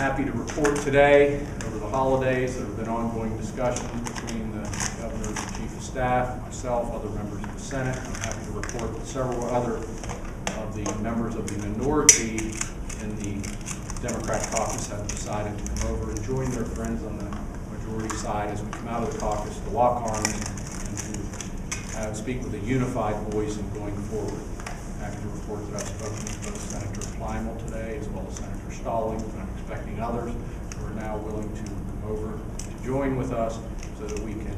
happy to report today, over the holidays, there have been ongoing discussions between the governor, the chief of staff, myself, other members of the Senate. I'm happy to report that several other of the members of the minority in the Democrat caucus have decided to come over and join their friends on the majority side as we come out of the caucus to lock arms and to speak with a unified voice in going forward. I'm happy to report that I've spoken with both Senator Kleinel today as well as Senator Stallings, and I'm expecting others who are now willing to come over to join with us so that we can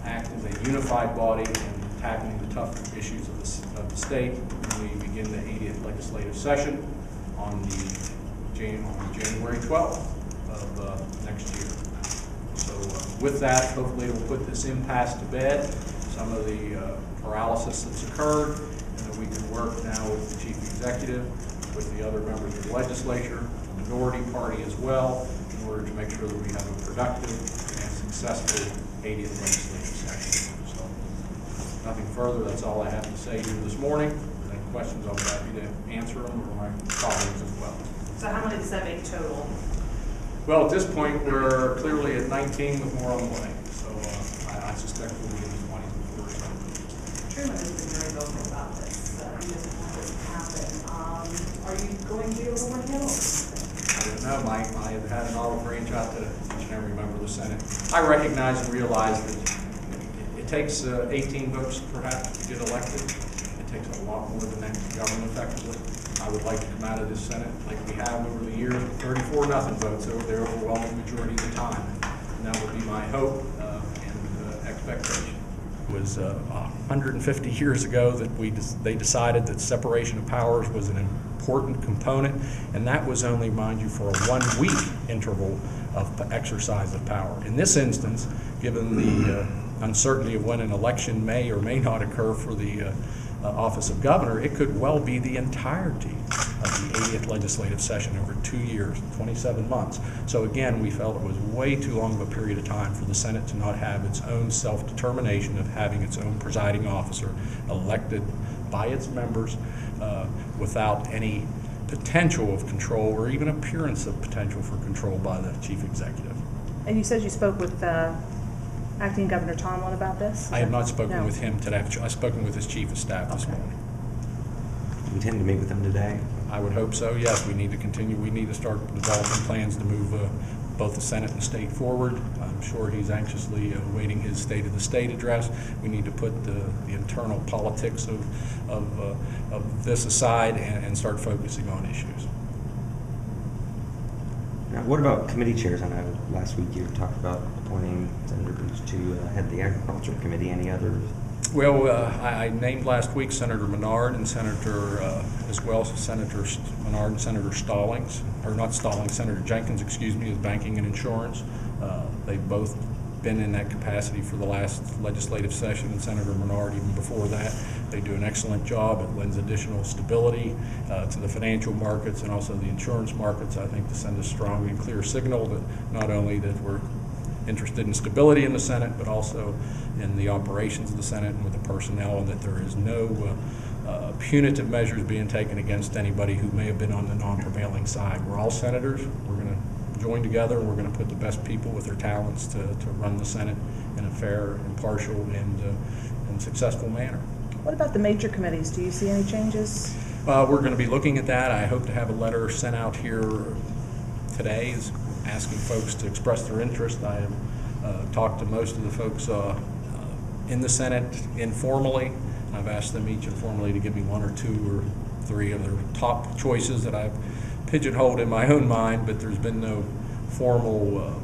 act as a unified body in tackling the tough issues of the state when we begin the 80th legislative session on January 12th of next year. So with that, hopefully we'll put this impasse to bed, some of the paralysis that's occurred, and that we can work now with the chief executive, with the other members of the legislature, the minority party as well, in order to make sure that we have a productive and successful 80th legislative session. So nothing further, that's all I have to say here this morning. If any questions, I'll be happy to answer them, or my colleagues as well. So how many does that make total? Well, at this point, we're clearly at 19 with more on the way. So I suspect we'll be in the 20s before so. Truman has been very vocal about this. He doesn't want this to happen. Are you going to be able to work it out? I don't know, Mike. I have had an olive branch out to each and every member of the Senate. I recognize and realize that it takes 18 votes perhaps to get elected. It takes a lot more than that to govern effectively. I would like to come out of this Senate like we have over the years, 34-0 votes over the overwhelming majority of the time. And that would be my hope and expectation. It was 150 years ago that they decided that separation of powers was an important component, and that was only, mind you, for a 1-week interval of exercise of power. In this instance, given the uncertainty of when an election may or may not occur for the office of governor, it could well be the entirety of the 80th legislative session over 2 years, 27 months. So again, we felt it was way too long of a period of time for the Senate to not have its own self-determination of having its own presiding officer elected by its members without any potential of control or even appearance of potential for control by the chief executive. And you said you spoke with Acting Governor Tomlin about this? I have not spoken with him today. I've spoken with his chief of staff this morning. You intend to meet with him today? I would hope so, yes. We need to continue. We need to start developing plans to move both the Senate and the state forward. I'm sure he's anxiously awaiting his State of the State address. We need to put the internal politics of this aside and start focusing on issues. Now, what about committee chairs? I know last week you talked about appointing Senator Booth to head the Agriculture Committee. Any others? Well, I named last week Senator Menard and Senator, as well as Senator Menard and Senator Stallings, or not Stallings, Senator Jenkins, excuse me, as banking and insurance. They've both been in that capacity for the last legislative session, and Senator Menard even before that. They do an excellent job. It lends additional stability to the financial markets and also the insurance markets, I think, to send a strong and clear signal that not only that we're interested in stability in the Senate, but also in the operations of the Senate and with the personnel, and that there is no punitive measures being taken against anybody who may have been on the non-prevailing side. We're all senators. We're going to join together, and we're going to put the best people with their talents to run the Senate in a fair, impartial, and successful manner. What about the major committees? Do you see any changes? We're going to be looking at that. I hope to have a letter sent out here today asking folks to express their interest. I have talked to most of the folks in the Senate informally. I've asked them each informally to give me 1 or 2 or 3 of their top choices that I've pigeonholed in my own mind, but there's been no formal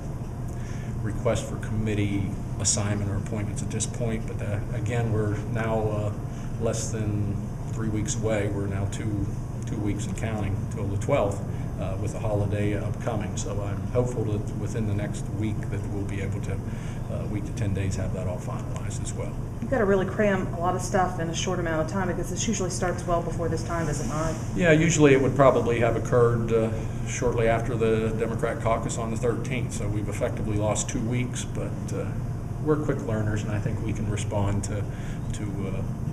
request for committee assignment or appointments at this point. But again, we're now less than 3 weeks away. We're now two weeks and counting till the 12th. With the holiday upcoming. So I'm hopeful that within the next week that we'll be able to, week to 10 days, have that all finalized as well. You've got to really cram a lot of stuff in a short amount of time, because this usually starts well before this time, does it not? Yeah, usually it would probably have occurred shortly after the Democrat caucus on the 13th. So we've effectively lost 2 weeks, but we're quick learners, and I think we can respond to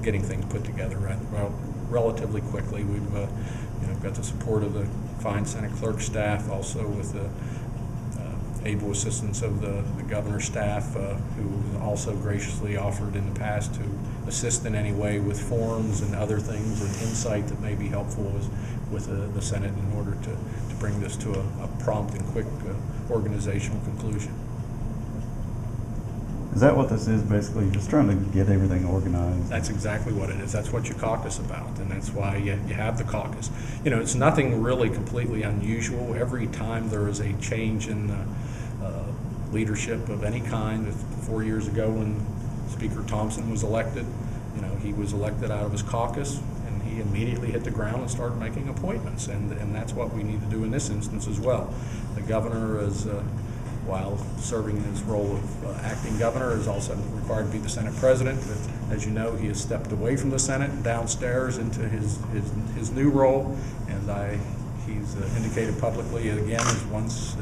getting things put together relatively quickly. We've got the support of the fine Senate clerk staff, also with the able assistance of the governor's staff, who also graciously offered in the past to assist in any way with forms and other things and insight that may be helpful with the Senate in order to bring this to a prompt and quick organizational conclusion. Is that what this is, basically? Just trying to get everything organized? That's exactly what it is. That's what you caucus about, and that's why you have the caucus. It's nothing really completely unusual. Every time there is a change in leadership of any kind, 4 years ago when Speaker Thompson was elected, he was elected out of his caucus, and he immediately hit the ground and started making appointments, and that's what we need to do in this instance as well. The governor is while serving in his role of acting governor, is also required to be the Senate president. But as you know, he has stepped away from the Senate and downstairs into his new role, and he's indicated publicly again as once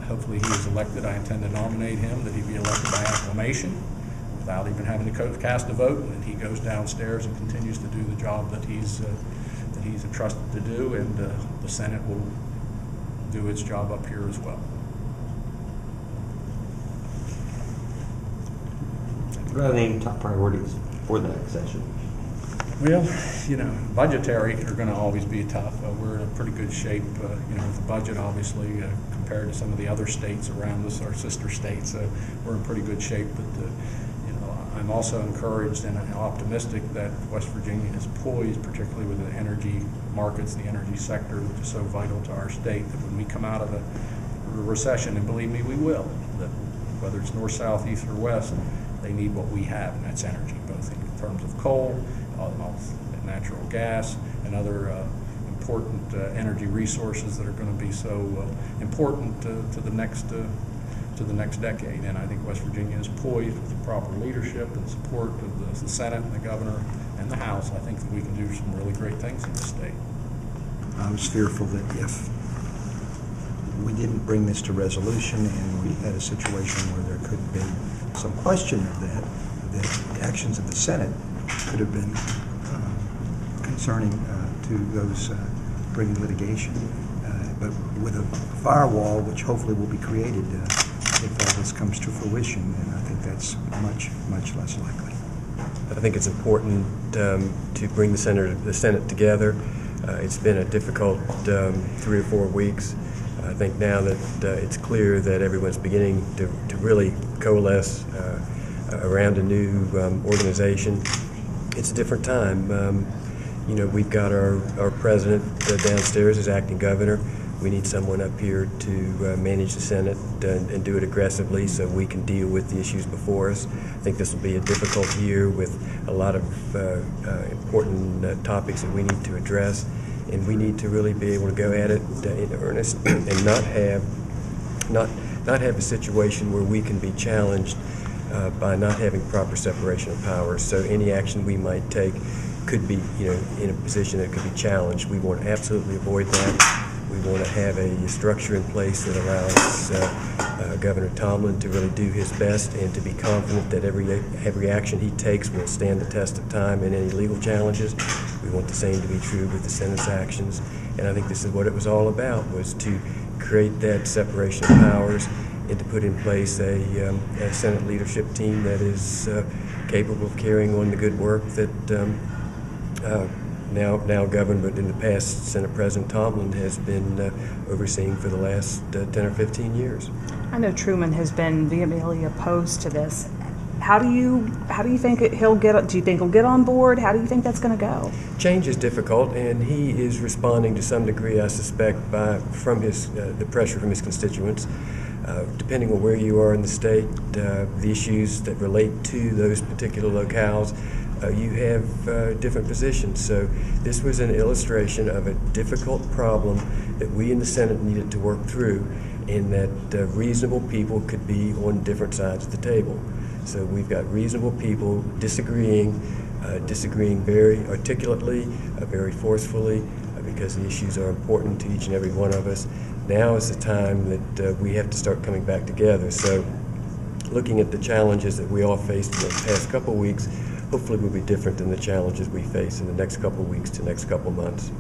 hopefully he is elected, I intend to nominate him, that he be elected by acclamation without even having to cast a vote, and he goes downstairs and continues to do the job that he's entrusted to do, and the Senate will do its job up here as well. What are the top priorities for the next session? Well, budgetary are going to always be tough. We're in a pretty good shape, with the budget, obviously, compared to some of the other states around us, our sister states. We're in pretty good shape, but I'm also encouraged and optimistic that West Virginia is poised, particularly with the energy markets, the energy sector, which is so vital to our state, that when we come out of a recession, and believe me, we will, that whether it's north, south, east, or west, they need what we have, and that's energy, both in terms of coal, natural gas, and other important energy resources that are going to be so important to the next decade. And I think West Virginia is poised with the proper leadership and support of the Senate and the governor and the House. I think that we can do some really great things in the state. I was fearful that if we didn't bring this to resolution and we had a situation where there could be some question of that the actions of the Senate could have been concerning to those bringing litigation. But with a firewall, which hopefully will be created if all this comes to fruition, and I think that's much, much less likely. I think it's important to bring the Senate together. It's been a difficult 3 or 4 weeks. I think now that it's clear that everyone's beginning to really coalesce around a new organization. It's a different time. We've got our president downstairs as acting governor. We need someone up here to manage the Senate and do it aggressively so we can deal with the issues before us. I think this will be a difficult year with a lot of important topics that we need to address, and we need to really be able to go at it in earnest and not have a situation where we can be challenged by not having proper separation of powers. So any action we might take could be, in a position that could be challenged. We want to absolutely avoid that. We want to have a structure in place that allows Governor Tomlin to really do his best and to be confident that every action he takes will stand the test of time in any legal challenges. We want the same to be true with the Senate's actions. And I think this is what it was all about, was to create that separation of powers and to put in place a Senate leadership team that is capable of carrying on the good work that now governed, but in the past, Senate President Tomlin has been overseeing for the last 10 or 15 years. I know Truman has been vehemently opposed to this. How do you think he'll get? Do you think he'll get on board? How do you think that's going to go? Change is difficult, and he is responding to some degree, I suspect, from the pressure from his constituents. Depending on where you are in the state, the issues that relate to those particular locales, you have different positions. So this was an illustration of a difficult problem that we in the Senate needed to work through, and that reasonable people could be on different sides of the table. So we've got reasonable people disagreeing very articulately, very forcefully, because the issues are important to each and every one of us. Now is the time that we have to start coming back together. So looking at the challenges that we all faced in the past couple weeks, hopefully will be different than the challenges we face in the next couple weeks to next couple months.